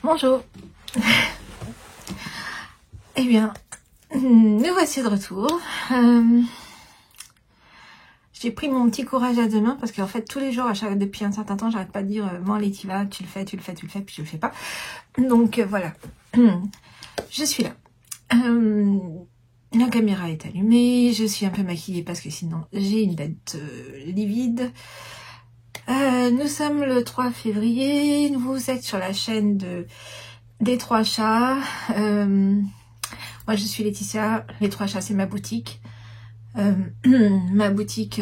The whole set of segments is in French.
Bonjour. Eh bien, nous voici de retour. J'ai pris mon petit courage à deux mains parce qu'en fait, tous les jours, depuis un certain temps, j'arrête pas de dire bon, allez, t'y vas, tu le fais, puis je le fais pas. Donc voilà, je suis là. La caméra est allumée, je suis un peu maquillée parce que sinon, j'ai une tête livide. Nous sommes le 3 février, vous êtes sur la chaîne des Trois Chats. Moi je suis Laetitia, les Trois Chats c'est ma boutique. Ma boutique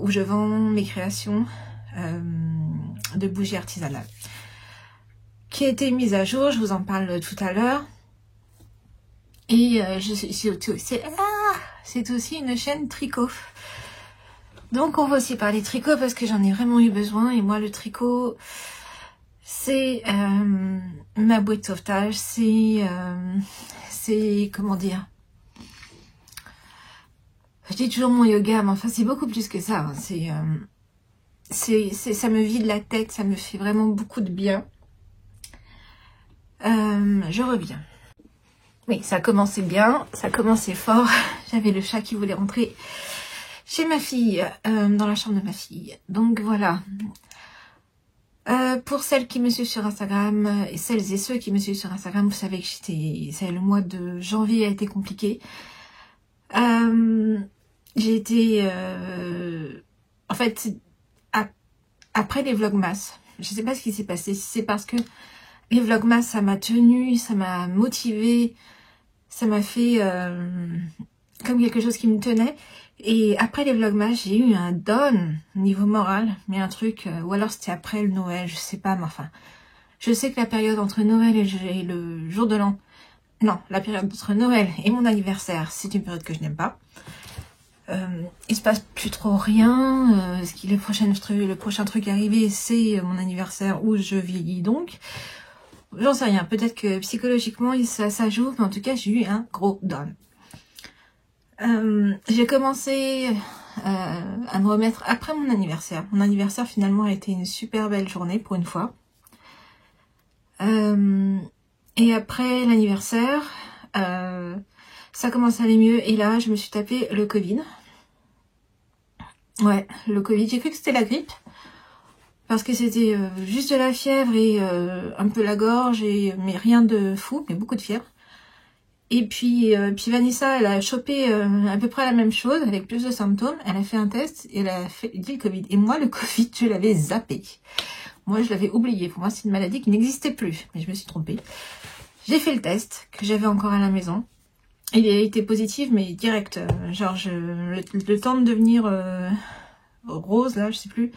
où je vends mes créations de bougies artisanales. Qui a été mise à jour, je vous en parle tout à l'heure. Et c'est aussi une chaîne tricot. Donc on va aussi parler tricot parce que j'en ai vraiment eu besoin. Et moi le tricot, c'est ma bouée de sauvetage, c'est comment dire, je dis toujours mon yoga, mais enfin c'est beaucoup plus que ça. Hein. Ça me vide la tête, ça me fait vraiment beaucoup de bien. Je reviens. Oui, ça commençait bien, ça commençait fort. J'avais le chat qui voulait rentrer chez ma fille, dans la chambre de ma fille. Donc voilà. Pour celles qui me suivent sur Instagram, et celles et ceux qui me suivent sur Instagram, vous savez que le mois de janvier a été compliqué. J'ai été... en fait, après les vlogmas, je sais pas ce qui s'est passé, si c'est parce que les vlogmas, ça m'a tenue, ça m'a motivée, ça m'a fait comme quelque chose qui me tenait. Et après les vlogmas, j'ai eu un down niveau moral, mais un truc, ou alors c'était après le Noël, je sais pas, mais enfin, je sais que la période entre Noël et le jour de l'an, non, la période entre Noël et mon anniversaire, c'est une période que je n'aime pas. Il se passe plus trop rien, le prochain truc arrivé, c'est mon anniversaire où je vieillis donc. J'en sais rien, peut-être que psychologiquement ça joue, mais en tout cas j'ai eu un gros down. J'ai commencé à me remettre après mon anniversaire. Mon anniversaire finalement a été une super belle journée pour une fois. Et après l'anniversaire, ça commence à aller mieux. Et là, je me suis tapé le Covid. Ouais, le Covid. J'ai cru que c'était la grippe. Parce que c'était juste de la fièvre et un peu la gorge, mais rien de fou, mais beaucoup de fièvre. Et puis Vanessa, elle a chopé à peu près la même chose, avec plus de symptômes. Elle a fait un test et elle a dit le Covid. Et moi, le Covid, je l'avais zappé. Moi, je l'avais oublié. Pour moi, c'est une maladie qui n'existait plus. Mais je me suis trompée. J'ai fait le test, que j'avais encore à la maison. Il a été positif, mais direct. Genre, le temps de devenir rose, là, je sais plus.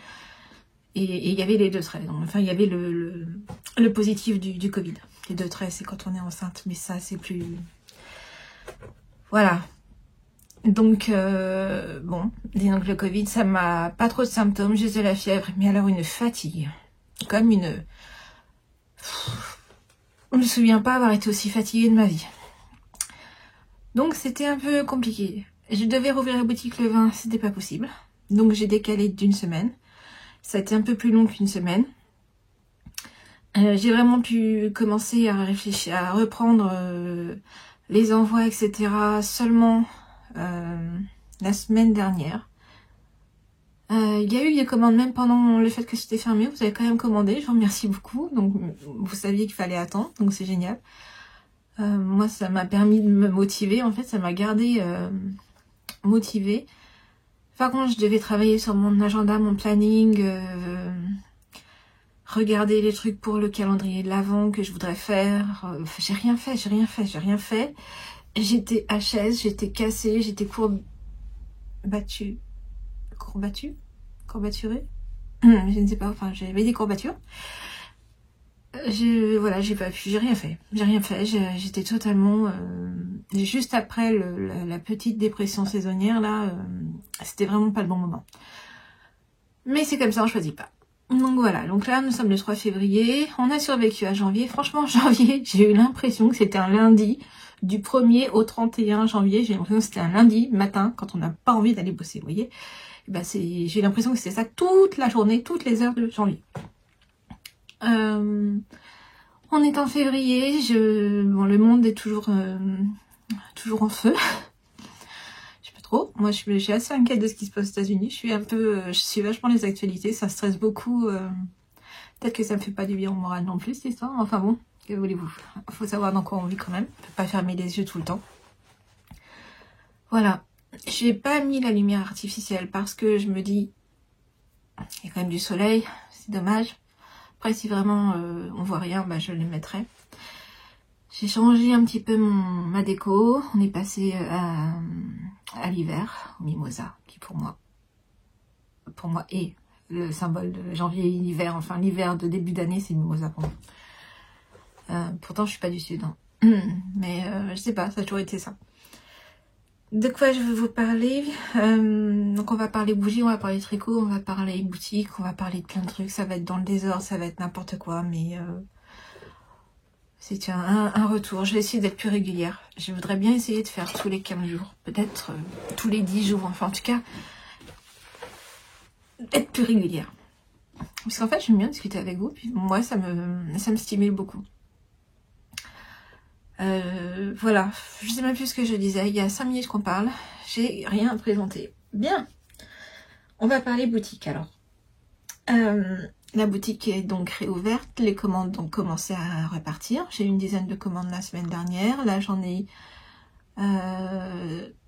Et il y avait les deux traits. Donc, enfin, il y avait le positif du Covid. Les deux traits, c'est quand on est enceinte. Mais ça, c'est plus... Voilà. Donc, bon, disons que le Covid, ça m'a pas trop de symptômes. J'ai de la fièvre, mais alors une fatigue. Comme une... Je me souviens pas avoir été aussi fatiguée de ma vie. Donc, c'était un peu compliqué. Je devais rouvrir la boutique le 20, c'était pas possible. Donc, j'ai décalé d'une semaine. Ça a été un peu plus long qu'une semaine. J'ai vraiment pu commencer à réfléchir, à reprendre les envois, etc. seulement la semaine dernière. Il y a eu des commandes même pendant le fait que c'était fermé. Vous avez quand même commandé, je vous remercie beaucoup. Donc vous saviez qu'il fallait attendre, donc c'est génial. Moi, ça m'a permis de me motiver. En fait, ça m'a gardé motivée. Par contre, je devais travailler sur mon agenda, mon planning, regarder les trucs pour le calendrier de l'Avent que je voudrais faire. J'ai rien fait. J'étais HS, j'étais cassée, j'étais courbaturée. Je ne sais pas, enfin j'avais des courbatures. Voilà, j'ai pas pu, j'ai rien fait. J'étais totalement... juste après la petite dépression saisonnière, là, c'était vraiment pas le bon moment. Mais c'est comme ça, on choisit pas. Donc voilà, donc là nous sommes le 3 février, on a survécu à janvier. Franchement, janvier, j'ai eu l'impression que c'était un lundi. Du 1er au 31 janvier, j'ai l'impression que c'était un lundi matin, quand on n'a pas envie d'aller bosser, vous voyez. Ben j'ai eu l'impression que c'était ça toute la journée, toutes les heures de janvier. On est en février, bon, le monde est toujours en feu. Je sais pas trop. Moi, je suis assez inquiète de ce qui se passe aux États-Unis. Je suis vachement les actualités. Ça stresse beaucoup. Peut-être que ça me fait pas du bien au moral non plus, cette histoire. Enfin bon, que voulez-vous? Faut savoir dans quoi on vit quand même. On peut pas fermer les yeux tout le temps. Voilà. J'ai pas mis la lumière artificielle parce que je me dis, il y a quand même du soleil. C'est dommage. Après, si vraiment on voit rien, bah, je les mettrai. J'ai changé un petit peu ma déco. On est passé à l'hiver, au mimosa, qui pour moi est le symbole de janvier et l'hiver. Enfin, l'hiver de début d'année, c'est le mimosa pour moi. Pourtant, je suis pas du sud. Hein. Mais je sais pas, ça a toujours été ça. De quoi je veux vous parler? Donc on va parler bougies, on va parler tricot, on va parler boutique, on va parler de plein de trucs. Ça va être dans le désordre, ça va être n'importe quoi, mais c'est un retour. Je vais essayer d'être plus régulière. Je voudrais bien essayer de faire tous les 15 jours, peut-être tous les 10 jours, enfin en tout cas, être plus régulière. Parce qu'en fait, j'aime bien discuter avec vous, puis moi, ça me stimule beaucoup. Voilà, je sais même plus ce que je disais, il y a 5 minutes qu'on parle, j'ai rien à présenter. Bien, on va parler boutique alors. La boutique est donc réouverte, les commandes ont commencé à repartir. J'ai eu une dizaine de commandes la semaine dernière, là j'en ai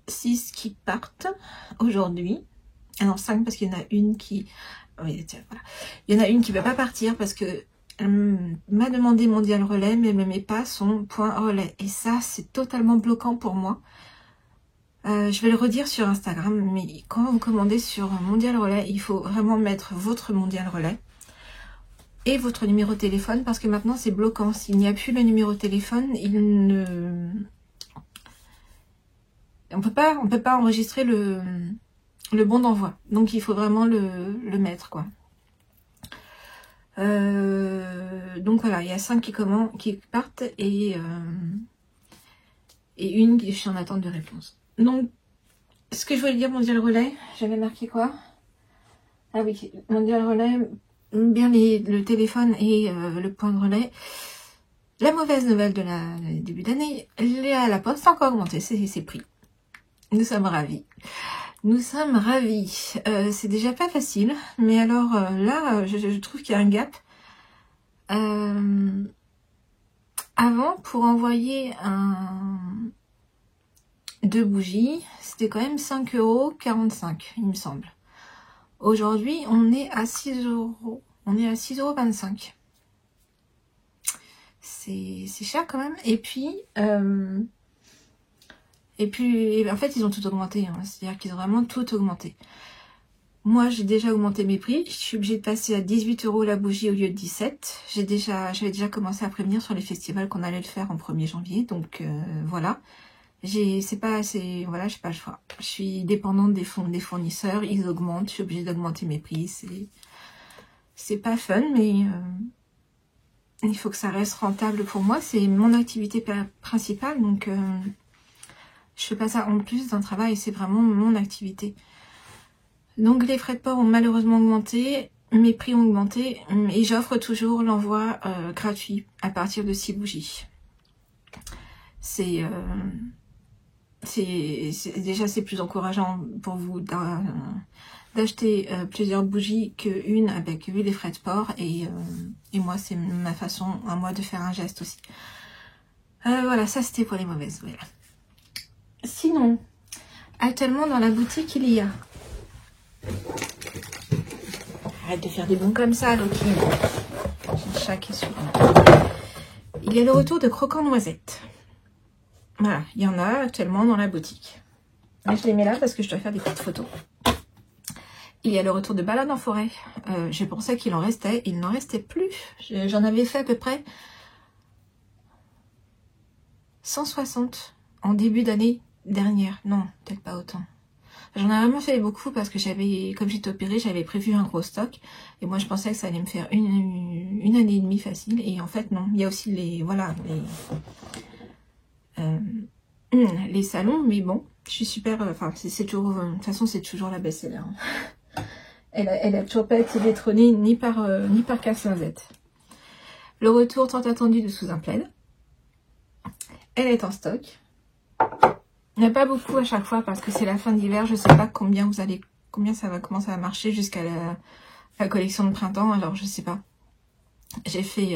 6 qui partent aujourd'hui. Ah non, 5 parce qu'il y en a une qui... Oui, tiens, voilà. Il y en a une qui ne va pas partir parce que m'a demandé mondial relais, mais ne met pas son point relais. Et ça, c'est totalement bloquant pour moi. Je vais le redire sur Instagram, mais quand vous commandez sur mondial relais, il faut vraiment mettre votre mondial relais et votre numéro de téléphone, parce que maintenant, c'est bloquant. S'il n'y a plus le numéro de téléphone, on peut pas enregistrer le bon d'envoi. Donc, il faut vraiment le mettre, quoi. Donc voilà, il y a 5 qui partent et une qui je suis en attente de réponse. Donc, ce que je voulais dire, mondial relais, j'avais marqué quoi? Ah oui, mondial relais, bien le téléphone et le point de relais. La mauvaise nouvelle de début d'année, la poste a encore augmenté ses prix. Nous sommes ravis. Nous sommes ravis. C'est déjà pas facile, mais alors là, je trouve qu'il y a un gap. Avant, pour envoyer 2 bougies, c'était quand même 5,45 €, il me semble. Aujourd'hui, on est à 6 €. On est à 6,25 €. C'est cher quand même. Et puis, en fait, ils ont tout augmenté. Hein. C'est-à-dire qu'ils ont vraiment tout augmenté. Moi, j'ai déjà augmenté mes prix. Je suis obligée de passer à 18 € la bougie au lieu de 17. J'avais déjà commencé à prévenir sur les festivals qu'on allait le faire en 1er janvier. Donc, voilà. Voilà, j'ai pas le choix. Je suis dépendante des fournisseurs. Ils augmentent. Je suis obligée d'augmenter mes prix. C'est pas fun, mais il faut que ça reste rentable pour moi. C'est mon activité principale. Donc, je fais pas ça en plus d'un travail. C'est vraiment mon activité. Donc les frais de port ont malheureusement augmenté, mes prix ont augmenté et j'offre toujours l'envoi gratuit à partir de 6 bougies. Déjà c'est plus encourageant pour vous d'acheter plusieurs bougies qu'une avec les frais de port et moi c'est ma façon à moi de faire un geste aussi. Voilà, ça c'était pour les mauvaises nouvelles. Sinon, actuellement dans la boutique il y a... Arrête de faire des bons comme ça, Loki. J'ai le chat qui est sur. Il y a le retour de croquants noisettes. Voilà, il y en a actuellement dans la boutique. Et je les mets là parce que je dois faire des petites photos. Il y a le retour de balade en forêt. Je pensais qu'il en restait. Il n'en restait plus. J'en avais fait à peu près 160 en début d'année dernière. Non, peut-être pas autant. J'en ai vraiment fait beaucoup parce que comme j'étais opérée, j'avais prévu un gros stock. Et moi, je pensais que ça allait me faire une année et demie facile. Et en fait, non. Il y a aussi les salons. Mais bon, je suis super... Enfin, c'est toujours... De toute façon, c'est toujours la best-seller. Hein. Elle a toujours pas été détrônée ni par Casse-Noisette. Le retour tant attendu de Sous un plaid. Elle est en stock. Il n'y a pas beaucoup à chaque fois parce que c'est la fin d'hiver. Je ne sais pas combien ça va, comment ça va marcher jusqu'à la collection de printemps. Alors je sais pas. J'ai fait...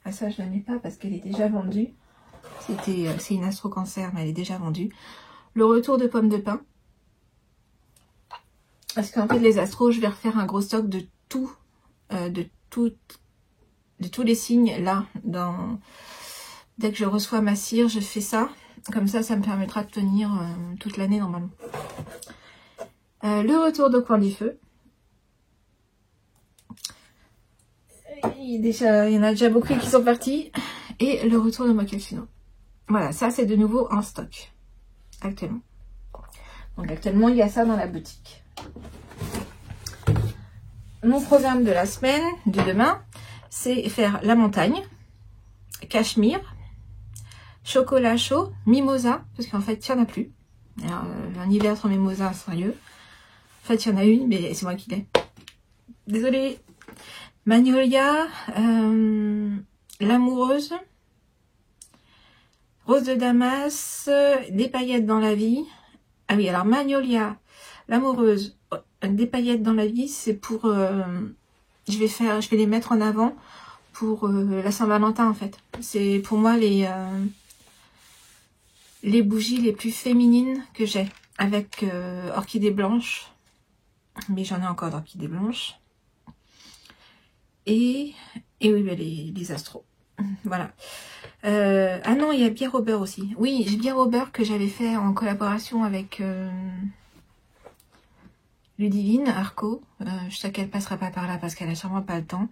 Ah ça je la mets pas parce qu'elle est déjà vendue. C'est une Astro Cancer mais elle est déjà vendue. Le retour de pommes de pin. Parce qu'en fait les astros, je vais refaire un gros stock de tout, de tous les signes là. Dès que je reçois ma cire, je fais ça. Comme ça, ça me permettra de tenir toute l'année normalement. Le retour de Coin du Feu. Il y en a déjà beaucoup qui sont partis. Et le retour de Mochaccino. Voilà, ça c'est de nouveau en stock. Actuellement. Donc actuellement, il y a ça dans la boutique. Mon programme de la semaine, de demain, c'est faire la montagne, cachemire, chocolat chaud, mimosa, parce qu'en fait, il n'y en a plus. Alors, un hiver sans mimosa, sérieux. En fait, il y en a une, mais c'est moi qui l'ai. Désolée. Magnolia, l'amoureuse, rose de Damas, des paillettes dans la vie. Ah oui, alors Magnolia, l'amoureuse, des paillettes dans la vie, c'est pour... je vais les mettre en avant pour la Saint-Valentin en fait. C'est pour moi les bougies les plus féminines que j'ai. Avec orchidée blanche. Mais j'en ai encore d'orchidée blanche. Et oui, bah, les astros. Voilà. Ah non, il y a bière au beurre aussi. Oui, j'ai bière au beurre que j'avais fait en collaboration avec Ludivine Arco. Je sais qu'elle passera pas par là parce qu'elle a sûrement pas le temps.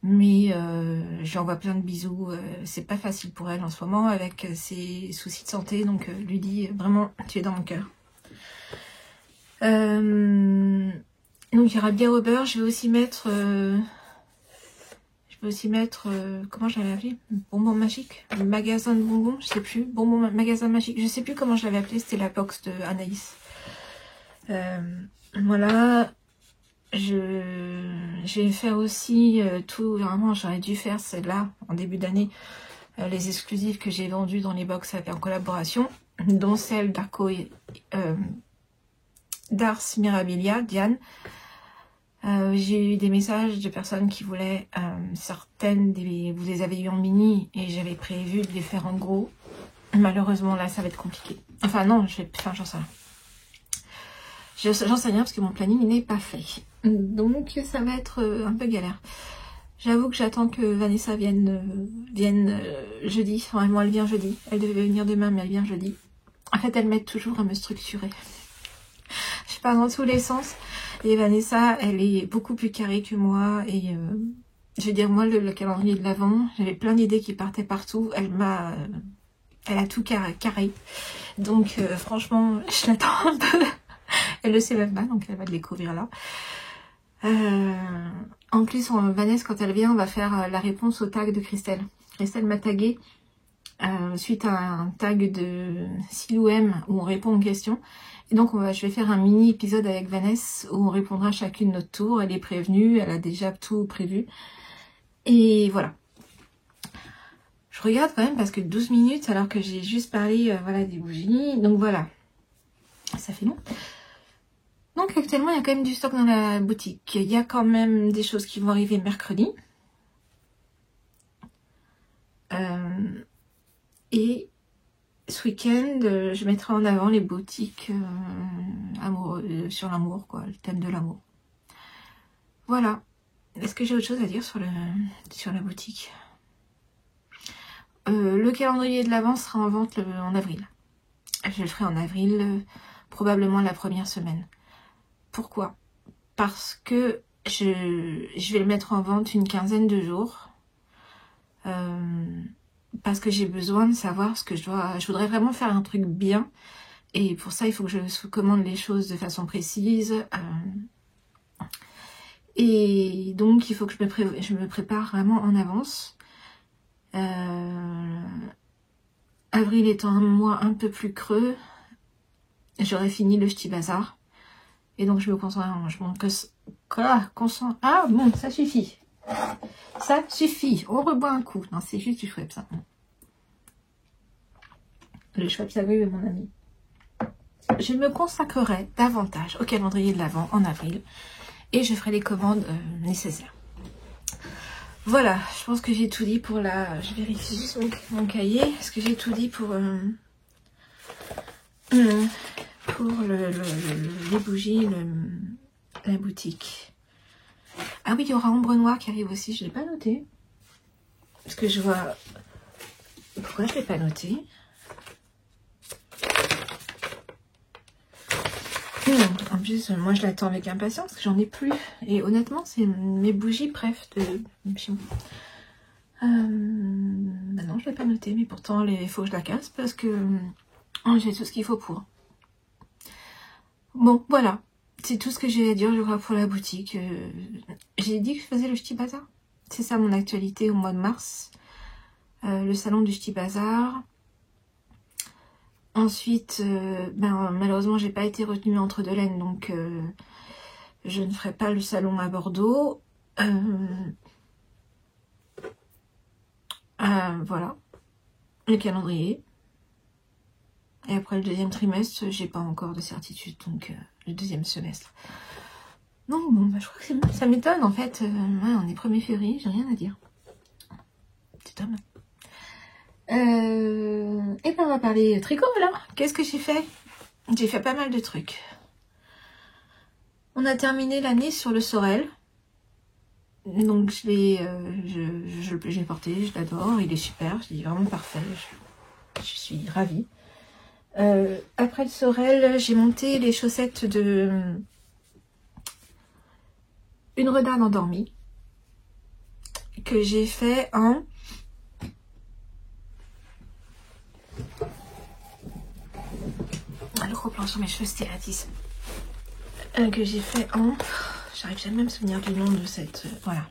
Mais je lui envoie plein de bisous. C'est pas facile pour elle en ce moment avec ses soucis de santé. Donc Ludie, vraiment, tu es dans mon cœur. Donc il y aura bière au beurre. Je vais aussi mettre... comment je l'avais appelé, bonbon magique, magasin de bonbons, je sais plus, bonbon magasin magique, je sais plus comment je l'avais appelé, c'était la box de Anaïs. Voilà, je vais faire aussi tout, vraiment j'aurais dû faire celle-là en début d'année, les exclusives que j'ai vendues dans les box avec en collaboration, dont celle d'Arco et d'Ars Mirabilia, Diane. J'ai eu des messages de personnes qui voulaient, certaines, vous les avez eu en mini et j'avais prévu de les faire en gros. Malheureusement là ça va être compliqué. Enfin non, j'en sais rien. J'en sais rien parce que mon planning n'est pas fait. Donc ça va être un peu galère. J'avoue que j'attends que Vanessa vienne jeudi. Enfin moi elle vient jeudi. Elle devait venir demain mais elle vient jeudi. En fait elle m'aide toujours à me structurer. Je pars dans tous les sens. Et Vanessa, elle est beaucoup plus carrée que moi. Et je veux dire, moi, le calendrier de l'Avent, j'avais plein d'idées qui partaient partout. Elle a tout carré. Donc, franchement, je l'attends un peu. Elle le sait même pas, donc elle va le découvrir là. En plus, Vanessa, quand elle vient, on va faire la réponse au tag de Christelle. Christelle m'a tagué suite à un tag de Silou-M où on répond aux questions. Et donc je vais faire un mini épisode avec Vanessa où on répondra chacune notre tour. Elle est prévenue, elle a déjà tout prévu. Et voilà. Je regarde quand même parce que 12 minutes alors que j'ai juste parlé voilà, des bougies. Donc voilà. Ça fait long. Donc actuellement il y a quand même du stock dans la boutique. Il y a quand même des choses qui vont arriver mercredi. Et ce week-end, je mettrai en avant les boutiques sur l'amour, quoi, le thème de l'amour. Voilà. Est-ce que j'ai autre chose à dire sur la boutique? Le calendrier de l'Avent sera en vente en avril. Je le ferai en avril, probablement la première semaine. Pourquoi? Parce que je vais le mettre en vente une quinzaine de jours. Parce que j'ai besoin de savoir ce que je voudrais vraiment faire un truc bien. Et pour ça, il faut que je commande les choses de façon précise. Et donc, il faut que je me prépare vraiment en avance. Avril étant un mois un peu plus creux, j'aurais fini le Ch'ti Bazar. Et donc, je me concentre. Ah bon, ça suffit. Ça suffit. On reboit un coup. Non, c'est juste du Schweppes, ça. Le Schweppes Agrumes est mon ami. Je me consacrerai davantage au calendrier de l'Avent en avril. Et je ferai les commandes nécessaires. Voilà, je pense que j'ai tout dit pour la... Je vérifie juste mon cahier. Est-ce que j'ai tout dit pour les bougies, la boutique. Ah oui, il y aura Ombre Noire qui arrive aussi. Je ne l'ai pas noté. Parce que je vois... Pourquoi je ne l'ai pas noté? En plus, moi je l'attends avec impatience parce que j'en ai plus. Et honnêtement, c'est mes bougies préf de chez moi. Bah non, je ne l'ai pas noté, mais pourtant il faut que je la casse parce que j'ai tout ce qu'il faut pour. Bon, voilà. C'est tout ce que j'ai à dire, je crois, pour la boutique. J'ai dit que je faisais le Ch'ti Bazar. C'est ça mon actualité au mois de mars. Le salon du Ch'ti Bazar. Ensuite, malheureusement, j'ai pas été retenue entre deux laines, donc je ne ferai pas le salon à Bordeaux. Voilà, le calendrier. Et après le deuxième trimestre, j'ai pas encore de certitude, donc le deuxième semestre. Donc bon, je crois que c'est bon. Ça m'étonne en fait. On est 1er février, j'ai rien à dire. C'est homme. Et ben on va parler tricot alors. Qu'est-ce que j'ai fait? J'ai fait pas mal de trucs. On a terminé l'année sur le Sorel. Donc je l'ai porté, je l'adore, il est super, il est vraiment parfait, je suis ravie. Après le Sorel, j'ai monté les chaussettes de Une Renarde endormie que j'ai fait en le gros plan sur mes cheveux, c'était la tisse. Que j'ai fait en... J'arrive jamais à me souvenir du nom de cette... voilà.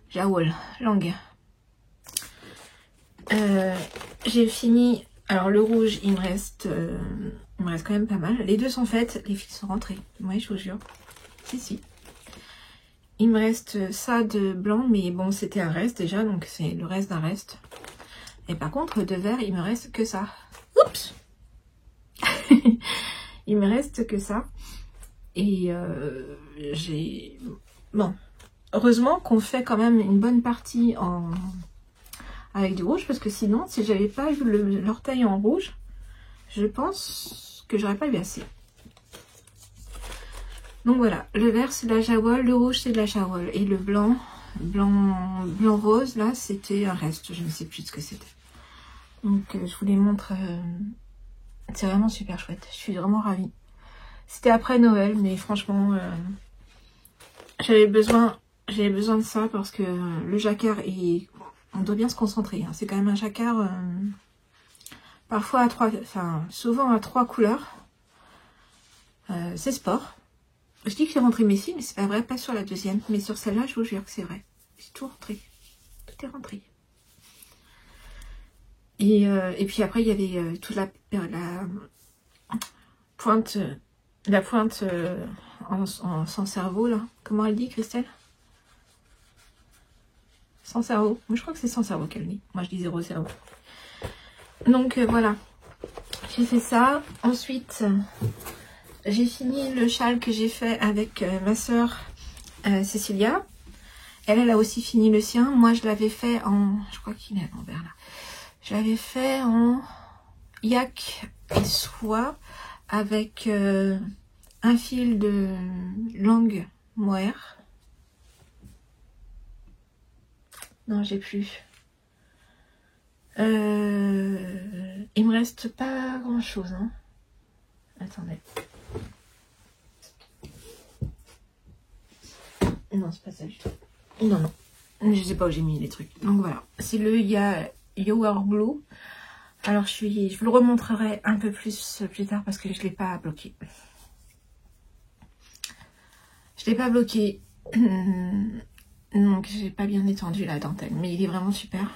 Jawol, langue. J'ai fini... Alors le rouge, il me reste quand même pas mal. Les deux sont faites, les filles sont rentrées. Oui, je vous jure. Si. Il me reste ça de blanc, mais bon, c'était un reste déjà, donc c'est le reste d'un reste. Et par contre, de vert, il me reste que ça. Oups. Il me reste que ça. Et j'ai... Bon, heureusement qu'on fait quand même une bonne partie avec du rouge, parce que sinon, si j'avais pas eu l'orteil en rouge, je pense que j'aurais pas eu assez. Donc voilà, le vert c'est de la Jawol, le rouge c'est de la Jawol, et le blanc rose, là, c'était un reste, je ne sais plus ce que c'était. Donc je vous les montre, c'est vraiment super chouette, je suis vraiment ravie. C'était après Noël, mais franchement, j'avais besoin de ça parce que le jacquard, on doit bien se concentrer. Hein. C'est quand même un jacquard, parfois souvent à 3 couleurs. C'est sport. Je dis que j'ai rentré mes cils, mais c'est pas vrai, pas sur la deuxième. Mais sur celle-là, je vous jure que c'est vrai. J'ai tout rentré. Tout est rentré. Et puis après, il y avait toute la pointe... sans cerveau, là. Comment elle dit, Christelle? Sans cerveau. Moi, je crois que c'est sans cerveau qu'elle dit. Moi, je dis 0 cerveau. Donc, voilà. J'ai fait ça. Ensuite, j'ai fini le châle que j'ai fait avec ma soeur Cécilia. Elle a aussi fini le sien. Moi, je l'avais fait en... Je crois qu'il est à l'envers, là. Je l'avais fait en yak et soie avec... un fil de langue mohair. Non, j'ai plus. Il me reste pas grand chose. Hein. Attendez. Non, c'est pas ça du tout. Non. Je sais pas où j'ai mis les trucs. Donc voilà. C'est le Your Blue. Alors je vous le remontrerai un peu plus tard parce que je l'ai pas bloqué. Je l'ai pas bloqué. Donc j'ai pas bien étendu la dentelle. Mais il est vraiment super.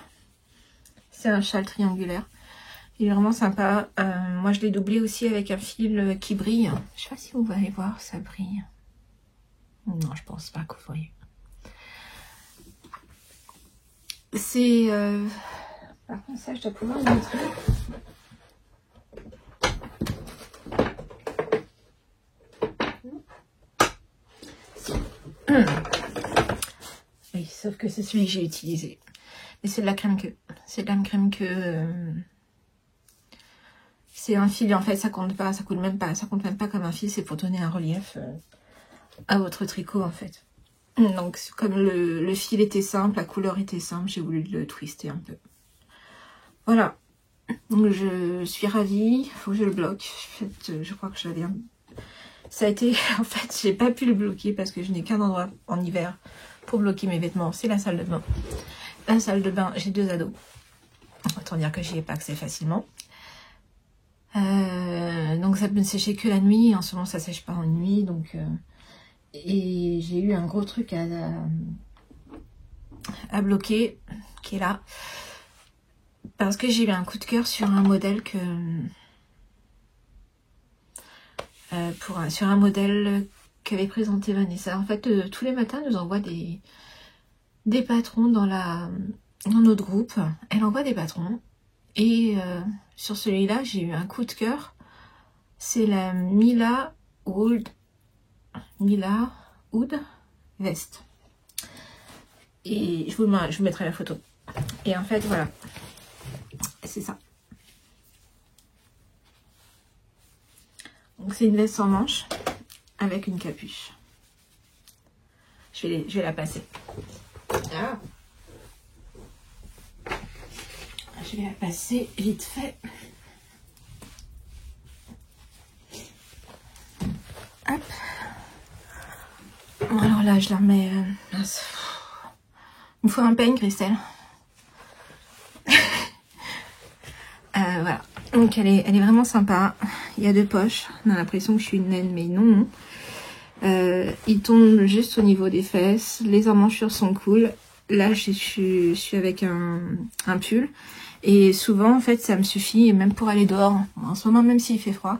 C'est un châle triangulaire. Il est vraiment sympa. Moi je l'ai doublé aussi avec un fil qui brille. Je sais pas si vous allez voir, ça brille. Non, je pense pas que vous voyez. C'est... Par contre, ça, je dois pouvoir le montrer. Oui, sauf que c'est celui que j'ai utilisé. Et c'est de la crème que... C'est de la crème que... C'est un fil, en fait, ça compte pas, ça compte même pas comme un fil, c'est pour donner un relief à votre tricot, en fait. Donc, comme le fil était simple, la couleur était simple, j'ai voulu le twister un peu. Voilà. Donc, je suis ravie. Il faut que je le bloque. En fait, je crois que j'avais un... Ça a été... En fait, j'ai pas pu le bloquer parce que je n'ai qu'un endroit en hiver pour bloquer mes vêtements. C'est la salle de bain. La salle de bain, j'ai 2 ados. Autant dire que j'y ai pas accès facilement. Donc, ça peut ne sécher que la nuit. En ce moment, ça sèche pas en nuit. Donc... Et j'ai eu un gros truc à bloquer, qui est là. Parce que j'ai eu un coup de cœur sur un modèle que... sur un modèle qu'avait présenté Vanessa. En fait, tous les matins, elle nous envoie des patrons dans notre groupe. Elle envoie des patrons. Et sur celui-là, j'ai eu un coup de cœur. C'est la Mila Wood Veste. Et je vous mettrai la photo. Et en fait, voilà. C'est ça. Donc c'est une veste sans manches avec une capuche. Je vais la passer. Ah. Je vais la passer vite fait. Hop. Alors là, je la remets... Il me faut un peigne, Christelle. Voilà. Donc elle est vraiment sympa. Il y a 2 poches. On a l'impression que je suis une naine, mais non. Il tombe juste au niveau des fesses. Les emmanchures sont cool. Là, je suis avec un pull. Et souvent, en fait, ça me suffit, même pour aller dehors. En ce moment, même s'il fait froid.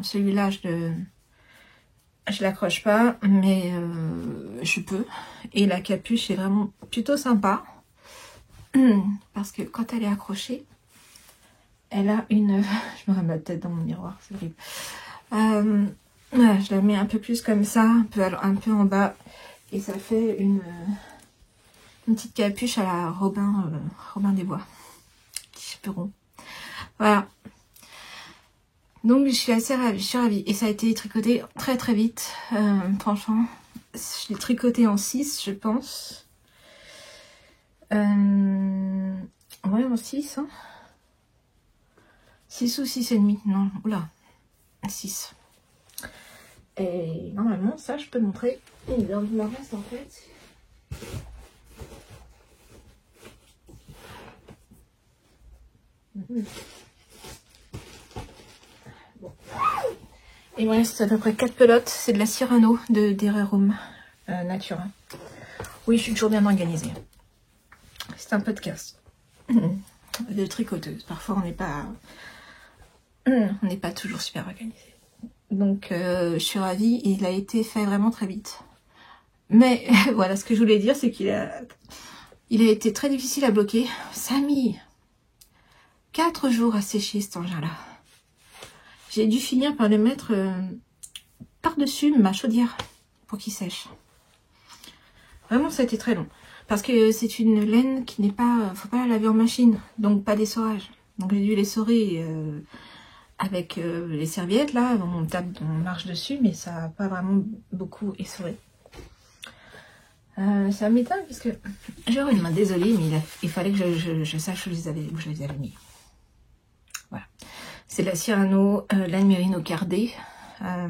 Celui-là, je l'accroche pas, mais je peux. Et la capuche est vraiment plutôt sympa. Parce que quand elle est accrochée, elle a une... Je me remets la tête dans mon miroir, c'est horrible. Voilà, je la mets un peu plus comme ça, un peu en bas. Et ça fait une petite capuche à la Robin des Bois. Petit peu rond. Voilà. Donc je suis assez ravie, je suis ravie. Et ça a été tricoté très très vite. Franchement, je l'ai tricoté en 6, je pense. Ouais, en 6. Hein. 6 ou 6 et demi. Non, oula. 6. Et normalement, ça, je peux montrer. Il me reste en fait. Bon. Il me reste à peu près 4 pelotes. C'est de la Cyrano de Dererum Natura. Oui, je suis toujours bien organisée. C'est un podcast de tricoteuse. Parfois, on n'est pas toujours super organisé. Donc, je suis ravie. Il a été fait vraiment très vite. Mais voilà, ce que je voulais dire, c'est qu'il a été très difficile à bloquer. Ça a mis 4 jours à sécher cet engin-là. J'ai dû finir par le mettre par-dessus ma chaudière pour qu'il sèche. Vraiment, ça a été très long. Parce que c'est une laine qui n'est pas... Faut pas la laver en machine, donc pas d'essorage. Donc j'ai dû l'essorer avec les serviettes, là. On marche dessus, mais ça n'a pas vraiment beaucoup essoré. Ça m'étonne parce que j'aurais une main, désolée, mais il fallait que je sache où je les avais mis. Voilà. C'est de la Cyrano, laine mérino cardée. En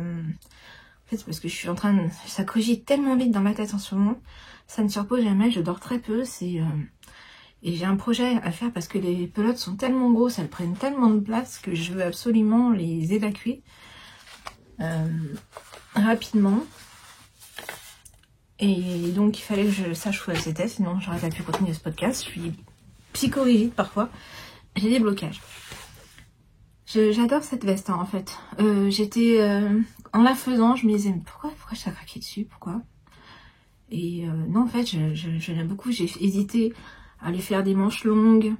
fait, c'est parce que je suis en train de... Ça cogite tellement vite dans ma tête en ce moment. Ça ne se repose jamais, je dors très peu. Et j'ai un projet à faire parce que les pelotes sont tellement grosses, elles prennent tellement de place que je veux absolument les évacuer rapidement. Et donc il fallait que je sache où c'était, sinon j'aurais pas pu continuer ce podcast. Je suis psychorigide parfois, j'ai des blocages. J'adore cette veste hein, en fait. J'étais en la faisant, je me disais mais pourquoi je t'ai craqué dessus, pourquoi? Et non en fait je l'aime beaucoup. J'ai hésité à les faire des manches longues.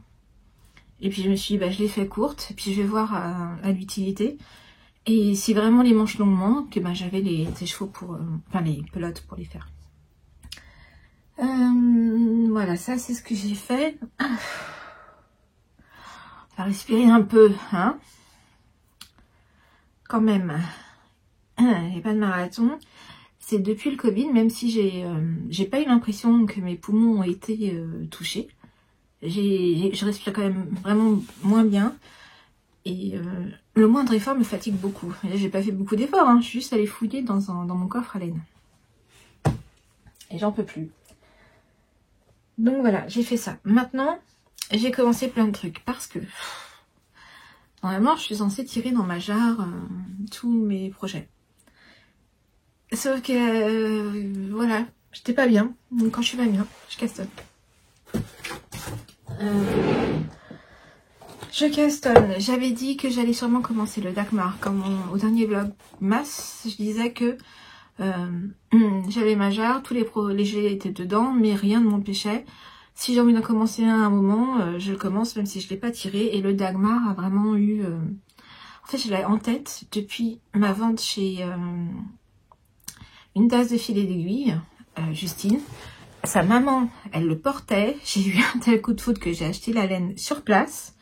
Et puis je me suis dit, bah, je les fais courtes, et puis je vais voir à l'utilité. Et si vraiment les manches longues manquent, bah, j'avais les chevaux pour, enfin les pelotes pour les faire. Voilà, ça c'est ce que j'ai fait. On va respirer un peu, hein. Quand même, il n'y a pas de marathon. C'est depuis le Covid, même si j'ai pas eu l'impression que mes poumons ont été touchés. Je respire quand même vraiment moins bien. Et le moindre effort me fatigue beaucoup. Et là, j'ai pas fait beaucoup d'efforts, hein. Je suis juste allée fouiller dans mon coffre à laine. Et j'en peux plus. Donc voilà, j'ai fait ça. Maintenant, j'ai commencé plein de trucs. Parce que, normalement, je suis censée tirer dans ma jarre tous mes projets. Sauf que, voilà, j'étais pas bien. Donc quand je suis pas bien, je casse. Je castonne. J'avais dit que j'allais sûrement commencer le Dagmar. Comme au dernier vlog masse, je disais que j'avais ma jarre, tous les jets étaient dedans, mais rien ne m'empêchait. Si j'ai envie d'en commencer un à un moment, je le commence même si je ne l'ai pas tiré. Et le Dagmar a vraiment eu... En fait, je l'ai en tête depuis ma vente chez une tasse de filet d'aiguille, Justine. Sa maman, elle le portait. J'ai eu un tel coup de foudre que j'ai acheté la laine sur place.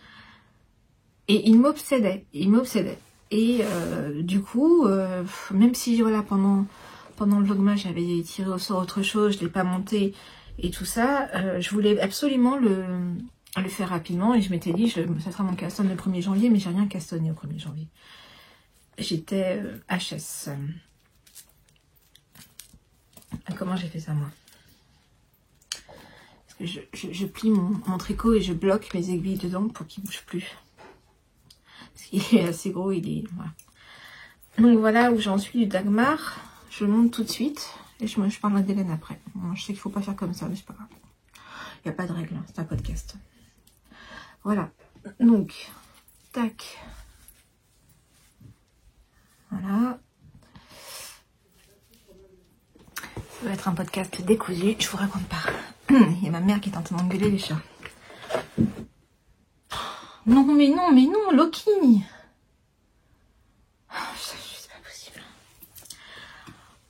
Et il m'obsédait, Et du coup, même si voilà, pendant le vlogmas, j'avais tiré au sort autre chose, je ne l'ai pas monté et tout ça, je voulais absolument le faire rapidement. Et je m'étais dit, ça sera mon caston le 1er janvier, mais j'ai rien castonné au 1er janvier. J'étais HS. Comment j'ai fait ça, moi? Parce que je plie mon tricot et je bloque mes aiguilles dedans pour qu'il ne bouge plus. Il est assez gros, il est... Voilà. Donc voilà où j'en suis du Dagmar. Je le monte tout de suite. Et je parlerai des laines après. Bon, je sais qu'il ne faut pas faire comme ça, mais c'est pas grave. Il n'y a pas de règle, hein, c'est un podcast. Voilà. Donc, tac. Voilà. Ça va être un podcast décousu, je vous raconte pas. Il y a ma mère qui est en train d'engueuler les chats. Non, mais non, Loki. C'est pas possible.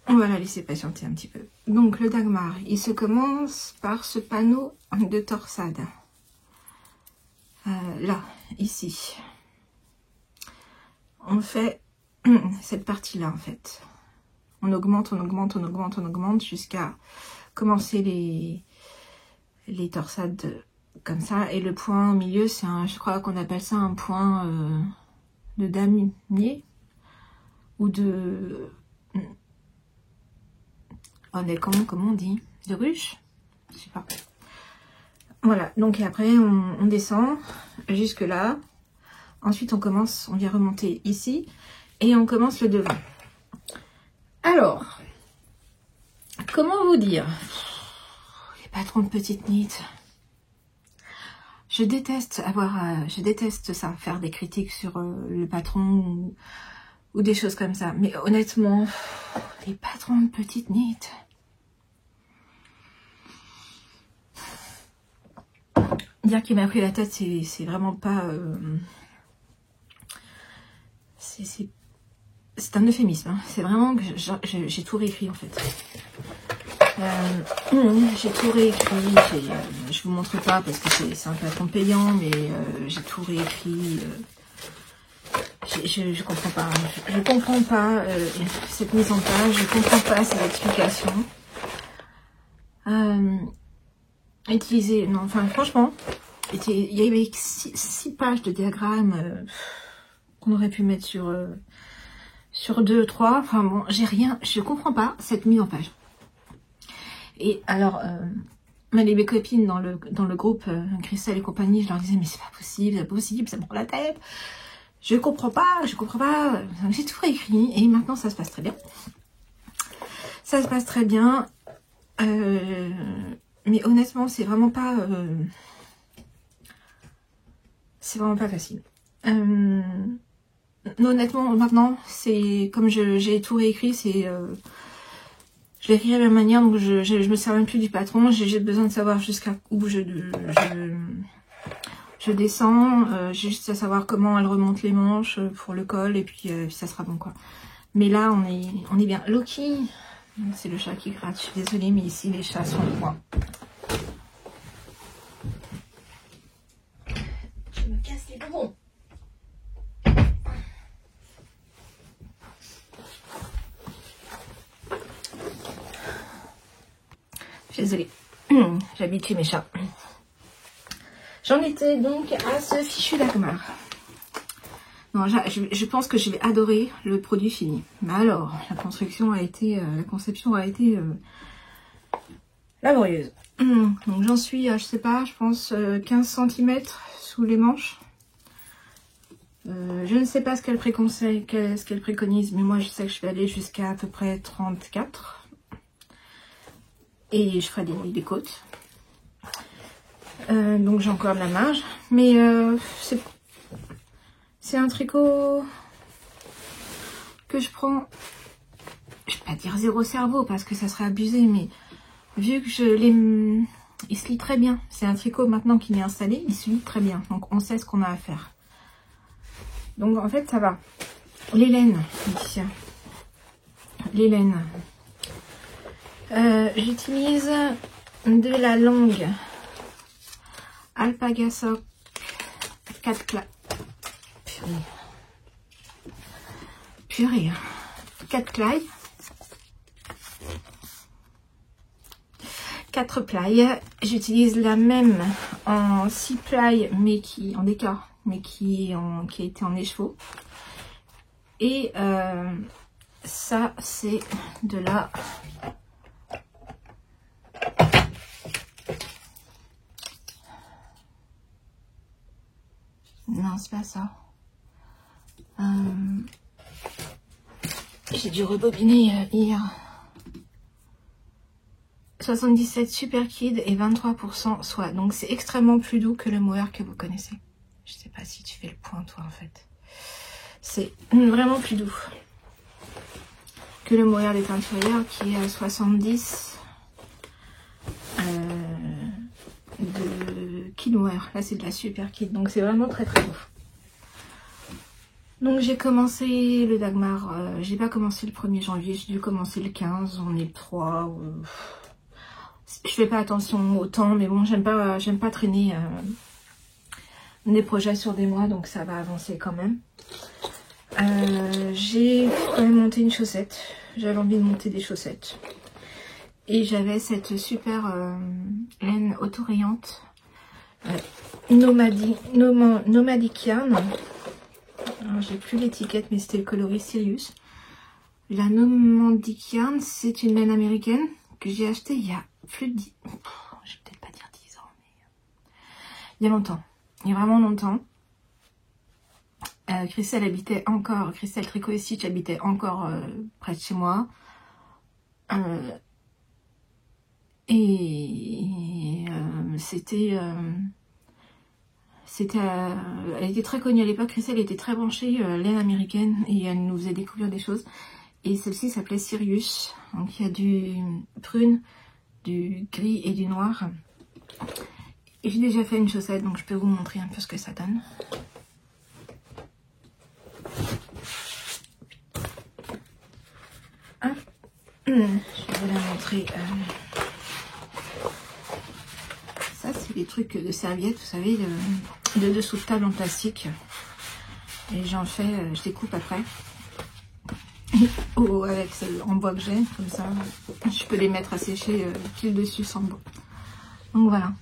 On va la laisser patienter un petit peu. Donc, le Dagmar, il se commence par ce panneau de torsade. Là, ici. On fait cette partie-là, en fait. On augmente jusqu'à commencer les torsades comme ça. Et le point au milieu, c'est je crois qu'on appelle ça un point de damier ou de... comment on dit? De ruche? Je sais pas. Voilà, donc après on descend jusque là. Ensuite on vient remonter ici et on commence le devant. Alors, comment vous dire? Il n'y a pas trop de petites nids. Je déteste ça, faire des critiques sur le patron ou des choses comme ça. Mais honnêtement, les patrons de petites nids. Dire qu'il m'a pris la tête, c'est vraiment pas... c'est un euphémisme. Hein. C'est vraiment que j'ai tout réécrit en fait. J'ai tout réécrit. Je vous montre pas parce que c'est un patron payant, mais j'ai tout réécrit. Je comprends pas. Je comprends pas cette mise en page. Je comprends pas ces explications. Utiliser... Non, enfin, franchement, il y avait 6 pages de diagrammes qu'on aurait pu mettre sur 2, 3. Enfin bon, j'ai rien... Je comprends pas cette mise en page. Et alors... mes copines dans le groupe Christelle et compagnie, je leur disais mais c'est pas possible, ça me prend la tête. Je comprends pas. J'ai tout réécrit et maintenant ça se passe très bien. Ça se passe très bien. Mais honnêtement, c'est vraiment pas facile. Honnêtement, maintenant, c'est comme j'ai tout réécrit, je l'écris à ma manière, donc je me sers même plus du patron. J'ai besoin de savoir jusqu'à où je descends. J'ai juste à savoir comment elle remonte les manches pour le col, et puis ça sera bon, quoi. Mais là, on est bien. Loki, c'est le chat qui gratte. Je suis désolée, mais ici, les chats sont loin. Je me casse les bonbons. Je suis désolée. J'ai habitué mes chats. J'en étais donc à ce fichu Dagmar. Non, je pense que je vais adorer le produit fini. Mais alors, la conception a été laborieuse. Donc j'en suis, je sais pas, je pense 15 cm sous les manches. Je ne sais pas ce qu'elle préconise, mais moi je sais que je vais aller jusqu'à à peu près 34. Et je ferai des côtes. Donc j'ai encore de la marge. Mais c'est un tricot que je prends, je vais pas dire zéro cerveau parce que ça serait abusé, mais vu que il se lit très bien. C'est un tricot maintenant qu'il est installé, il se lit très bien. Donc on sait ce qu'on a à faire. Donc en fait ça va. Les laines, ici. Les laines. J'utilise de la longue Alpaga Sock 4 pla... Purée. 4 ply. 4 ply. J'utilise la même en 6 ply, mais qui en écart, mais qui a été en écheveau. Et ça, c'est de la... Non, c'est pas ça. J'ai dû rebobiner hier. 77 Super Kid et 23% soie. Donc c'est extrêmement plus doux que le mohair que vous connaissez. Je sais pas si tu fais le point toi en fait. C'est vraiment plus doux que le mohair des teinturières qui est à 70 de Kid Mohair. Là c'est de la Super Kid. Donc c'est vraiment très très doux. Donc j'ai commencé le Dagmar, j'ai pas commencé le 1er janvier, j'ai dû commencer le 15, on est le 3. Je fais pas attention au temps, mais bon, j'aime pas traîner des projets sur des mois, donc ça va avancer quand même. J'ai quand même monté une chaussette, j'avais envie de monter des chaussettes. Et j'avais cette super laine autorayante, Nomadic Yarn. J'ai plus l'étiquette, mais c'était le coloris Sirius. La Nomadic Yarn, c'est une laine américaine que j'ai achetée il y a plus de 10... je vais peut-être pas dire 10 ans, mais... il y a longtemps. Il y a vraiment longtemps. Christelle habitait encore... Christelle Tricot et Stitch habitait encore près de chez moi. C'était... elle était très connue à l'époque. Christelle était très branchée laine américaine et elle nous faisait découvrir des choses. Et celle-ci s'appelait Sirius. Donc il y a du prune, du gris et du noir. Et j'ai déjà fait une chaussette, donc je peux vous montrer un peu ce que ça donne. Hein, je vais vous la montrer. Ça, c'est des trucs de serviettes, vous savez, de dessous de table en plastique. Et j'en fais, je découpe après. Avec en bois que j'ai, comme ça, je peux les mettre à sécher pile dessus sans bois. Donc voilà.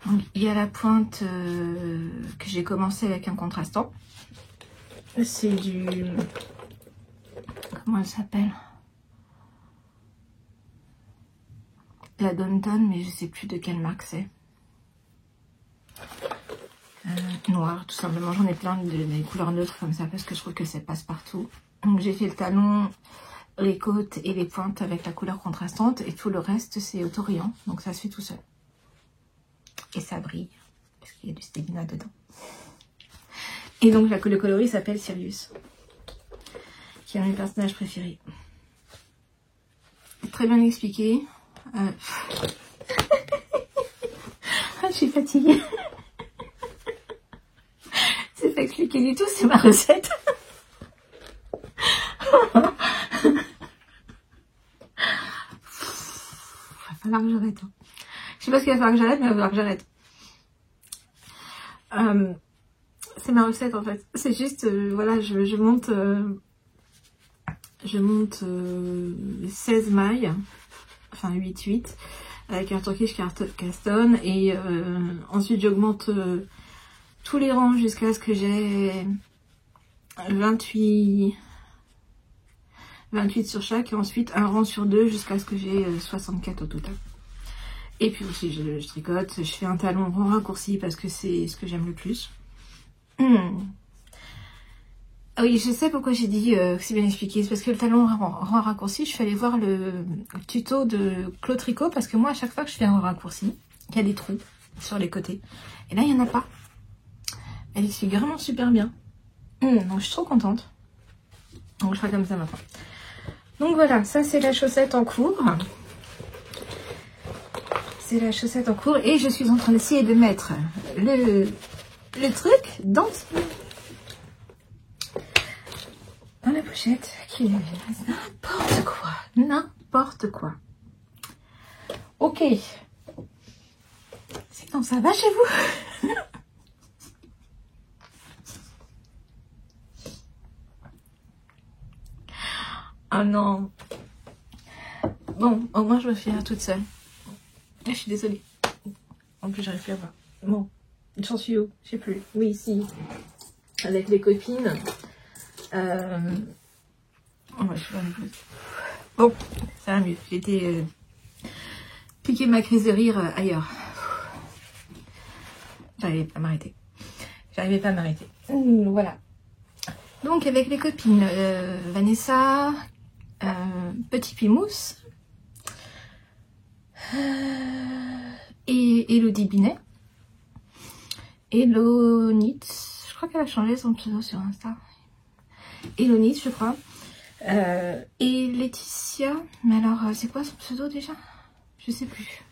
Donc, il y a la pointe que j'ai commencé avec un contrastant. C'est du... comment elle s'appelle? La Downton, mais je sais plus de quelle marque c'est. Noir, tout simplement. J'en ai plein des couleurs neutres comme ça parce que je trouve que ça passe partout. Donc j'ai fait le talon, les côtes et les pointes avec la couleur contrastante et tout le reste c'est autorayant. Donc ça se fait tout seul. Et ça brille parce qu'il y a du stégina dedans. Et donc le coloris s'appelle Sirius, qui est un de mes personnages préférés. très bien expliqué. Je suis fatiguée. C'est pas expliqué du tout, c'est ma recette. Va falloir que j'arrête. Je sais pas ce qu'il va falloir que j'arrête, mais il va falloir que j'arrête. C'est ma recette en fait. C'est juste, voilà, je monte 16 mailles, enfin 8 avec un Turkish Caston et ensuite j'augmente tous les rangs jusqu'à ce que j'ai 28 sur chaque et ensuite un rang sur deux jusqu'à ce que j'ai 64 au total. Et puis aussi je tricote, je fais un talon rond raccourci parce que c'est ce que j'aime le plus. Ah oui, je sais pourquoi j'ai dit que c'est bien expliqué. C'est parce que le talon rond raccourci, je suis allée voir le tuto de Claude Tricot parce que moi, à chaque fois que je fais un rond raccourci, il y a des trous sur les côtés. Et là, il n'y en a pas. Elle explique vraiment super bien. Donc, je suis trop contente. Donc, je ferai comme ça maintenant. Donc, voilà, ça, c'est la chaussette en cours. C'est la chaussette en cours. Et je suis en train d'essayer de mettre le truc dans la pochette qui est n'importe quoi. N'importe quoi. Ok. Sinon, ça va chez vous? Oh non. Bon, au moins je me fais toute seule. Je suis désolée. En plus, j'arrive plus à voir. Bon, j'en suis où? Je sais plus. Oui, ici. Avec les copines. Bon, ça va mieux. J'ai été piquer ma crise de rire ailleurs. J'arrivais pas à m'arrêter. Voilà. Donc avec les copines, Vanessa, Petit Pimousse et Elodie Binet. Elonitz, je crois qu'elle a changé son pseudo sur Insta. Elonitz, je crois. Et Laetitia, mais alors c'est quoi son pseudo déjà? Je sais plus.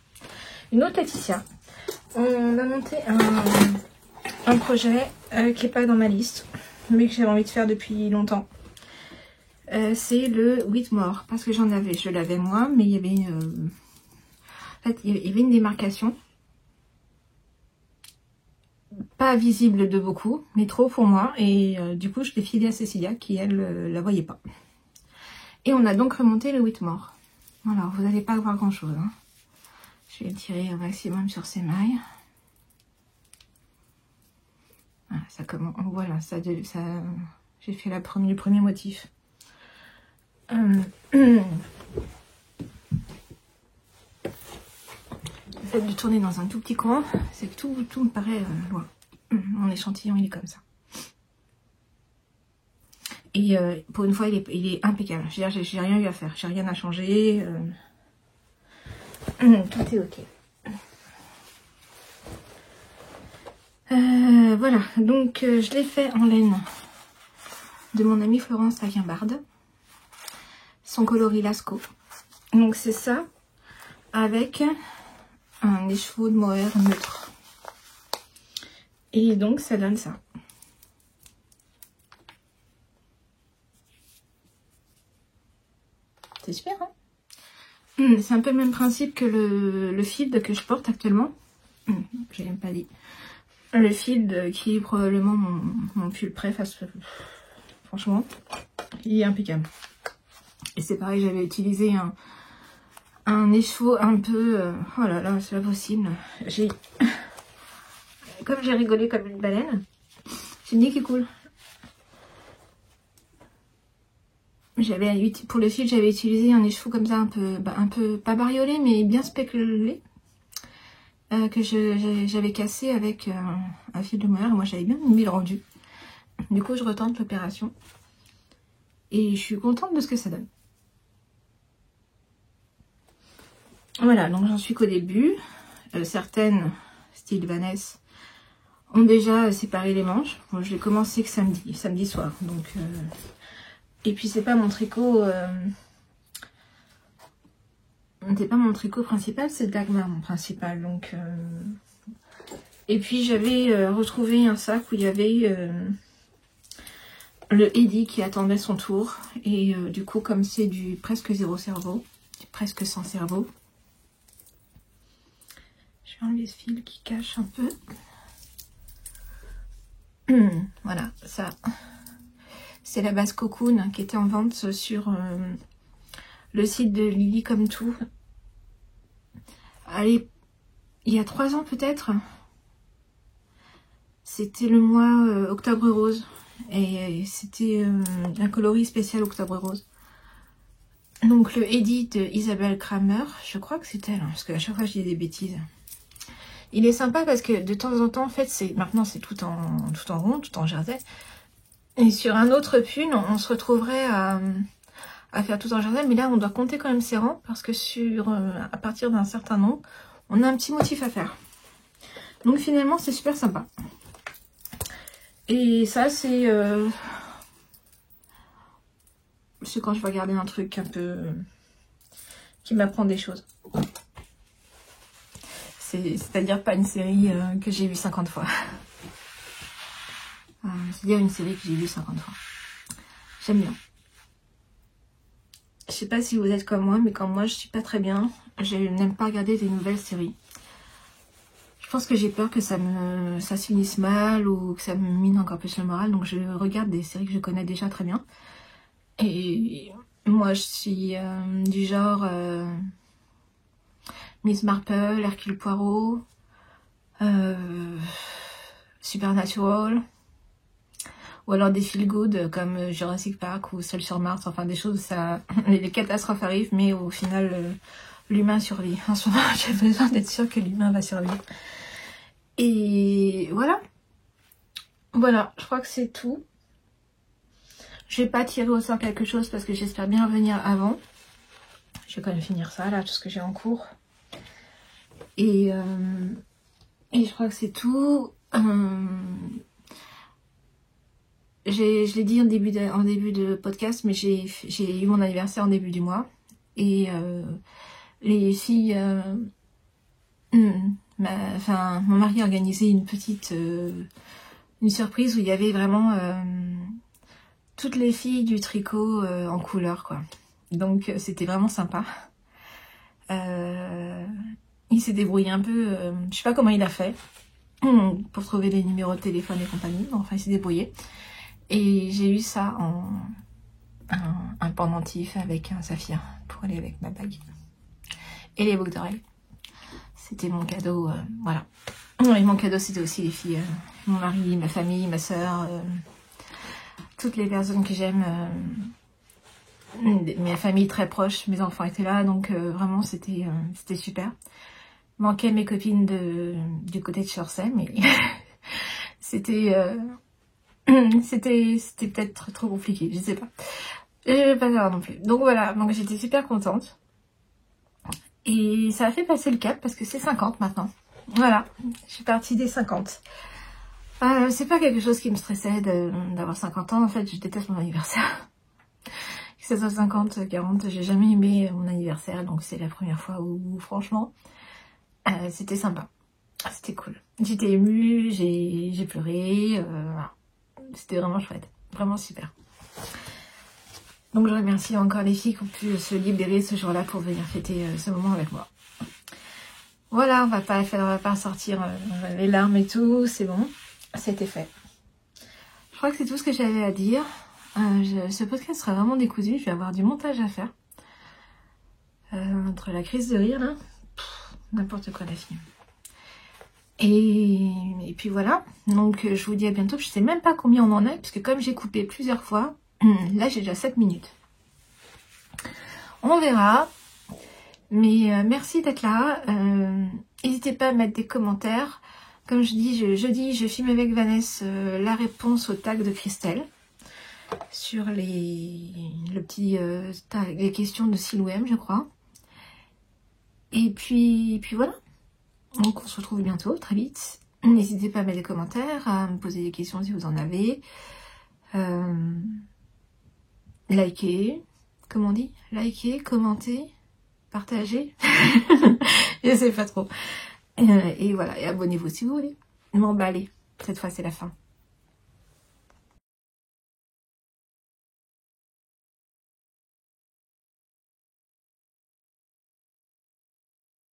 Une autre Laetitia. On a monté un projet qui n'est pas dans ma liste, mais que j'avais envie de faire depuis longtemps. C'est le Whitmore, parce que je l'avais moi, mais il y avait en fait, il y avait une démarcation. Pas visible de beaucoup, mais trop pour moi. Et du coup, je l'ai filé à Cécilia, qui elle, la voyait pas. Et on a donc remonté le Whitmore. Alors, vous n'allez pas voir grand chose. Hein. Je vais tirer au maximum sur ces mailles. Voilà, ça commence. Voilà, ça j'ai fait le premier motif. Le fait de tourner dans un tout petit coin, c'est que tout me paraît loin. Mon échantillon, il est comme ça. Et pour une fois, il est impeccable. Je veux dire, j'ai rien eu à faire. J'ai rien à changer. Tout est ok. Voilà. Donc, je l'ai fait en laine de mon amie Florence Laquimbarde. Son coloris Lascaux. Donc, c'est ça avec un écheveau de mohair neutre. Et donc, ça donne ça. C'est super, hein? C'est un peu le même principe que le field que je porte actuellement. J'ai même pas dit. Le field qui est probablement mon pull préf. Franchement, il est impeccable. Et c'est pareil, j'avais utilisé un écheveau un peu... oh là là, c'est pas possible. Comme j'ai rigolé comme une baleine, j'ai dit qu'il est cool. Pour le fil, j'avais utilisé un écheveau comme ça, un peu pas bariolé, mais bien spéculé, que j'avais cassé avec un fil de mohair. Moi, j'avais bien mis le rendu. Du coup, je retente l'opération. Et je suis contente de ce que ça donne. Voilà, donc j'en suis qu'au début. Certaines, style Vanessa, ont déjà séparé les manches. Bon, je l'ai commencé que samedi soir. Donc... Et puis c'est pas mon tricot c'est pas mon tricot principal, c'est Dagmar mon principal. Donc, et puis j'avais retrouvé un sac où il y avait le Eddie qui attendait son tour. Et du coup, comme c'est du presque zéro cerveau, du presque sans cerveau, je vais enlever ce fil qui cache un peu. Voilà, ça, c'est la base Cocoon qui était en vente sur le site de Lily Comme Tout. Allez, il y a 3 ans peut-être. C'était le mois Octobre Rose. Et c'était un coloris spécial Octobre Rose. Donc le Eddie de Isabelle Kramer, je crois que c'est elle, hein, parce que à chaque fois je dis des bêtises. Il est sympa parce que de temps en temps, en fait, maintenant c'est tout en rond, tout en jersey. Et sur un autre pull, on se retrouverait à faire tout en jersey, mais là on doit compter quand même ses rangs parce que à partir d'un certain nombre, on a un petit motif à faire. Donc finalement c'est super sympa. Et ça c'est quand je vais regarder un truc un peu qui m'apprend des choses. C'est-à-dire pas une série que j'ai vue 50 fois. C'est-à-dire une série que j'ai vue 50 fois. J'aime bien. Je sais pas si vous êtes comme moi, mais comme moi je suis pas très bien. Je n'aime pas regarder des nouvelles séries. Je pense que j'ai peur que ça se finisse mal ou que ça me mine encore plus le moral. Donc je regarde des séries que je connais déjà très bien. Et moi je suis du genre Miss Marple, Hercule Poirot, Supernatural, ou alors des feel good comme Jurassic Park ou Celle sur Mars, enfin des choses où les catastrophes arrivent mais au final l'humain survit. En ce moment j'ai besoin d'être sûre que l'humain va survivre. Et voilà, je crois que c'est tout. Je vais pas tirer au sort quelque chose parce que j'espère bien revenir avant. Je vais quand même finir ça là, tout ce que j'ai en cours. Et je crois que c'est tout. Je l'ai dit en début de podcast, mais j'ai eu mon anniversaire en début du mois. Et les filles... mon mari a organisé une petite... une surprise où il y avait vraiment toutes les filles du tricot en couleur, quoi. Donc c'était vraiment sympa. Il s'est débrouillé un peu... je sais pas comment il a fait pour trouver les numéros de téléphone et compagnie. Enfin, il s'est débrouillé. Et j'ai eu ça en un pendentif avec un saphir pour aller avec ma bague. Et les boucles d'oreilles. C'était mon cadeau, voilà. Et mon cadeau, c'était aussi les filles. Mon mari, ma famille, ma soeur, toutes les personnes que j'aime. Ma famille très proche, mes enfants étaient là, donc vraiment c'était super. Manquait mes copines du côté de Chorsey, mais c'était peut-être trop compliqué, je sais pas. Je vais pas savoir non plus. Donc voilà, donc j'étais super contente. Et ça a fait passer le cap parce que c'est 50 maintenant. Voilà, je suis partie des 50. C'est pas quelque chose qui me stressait d'avoir 50 ans. En fait, je déteste mon anniversaire. Que ce soit 50, 40, j'ai jamais aimé mon anniversaire. Donc c'est la première fois où franchement, c'était sympa. C'était cool. J'étais émue, j'ai pleuré. Voilà. C'était vraiment chouette. Vraiment super. Donc je remercie encore les filles qui ont pu se libérer ce jour-là pour venir fêter ce moment avec moi. Voilà, on va pas sortir les larmes et tout, c'est bon, c'était fait. Je crois que c'est tout ce que j'avais à dire. Ce podcast sera vraiment décousu, je vais avoir du montage à faire. Entre la crise de rire là, n'importe quoi la fille. Et puis voilà, donc je vous dis à bientôt. Je sais même pas combien on en est, puisque comme j'ai coupé plusieurs fois, là j'ai déjà 7 minutes. On verra. Mais merci d'être là. N'hésitez pas à mettre des commentaires. Comme je dis, jeudi, je filme avec Vanessa la réponse au tag de Christelle sur les questions de Silouem, je crois. Et puis voilà. Donc on se retrouve bientôt, très vite. N'hésitez pas à mettre des commentaires, à me poser des questions si vous en avez. Likez, comment on dit? Likez, commentez. partagez. Je sais pas trop. Et voilà, et abonnez-vous si vous voulez. Bon bah allez, cette fois c'est la fin.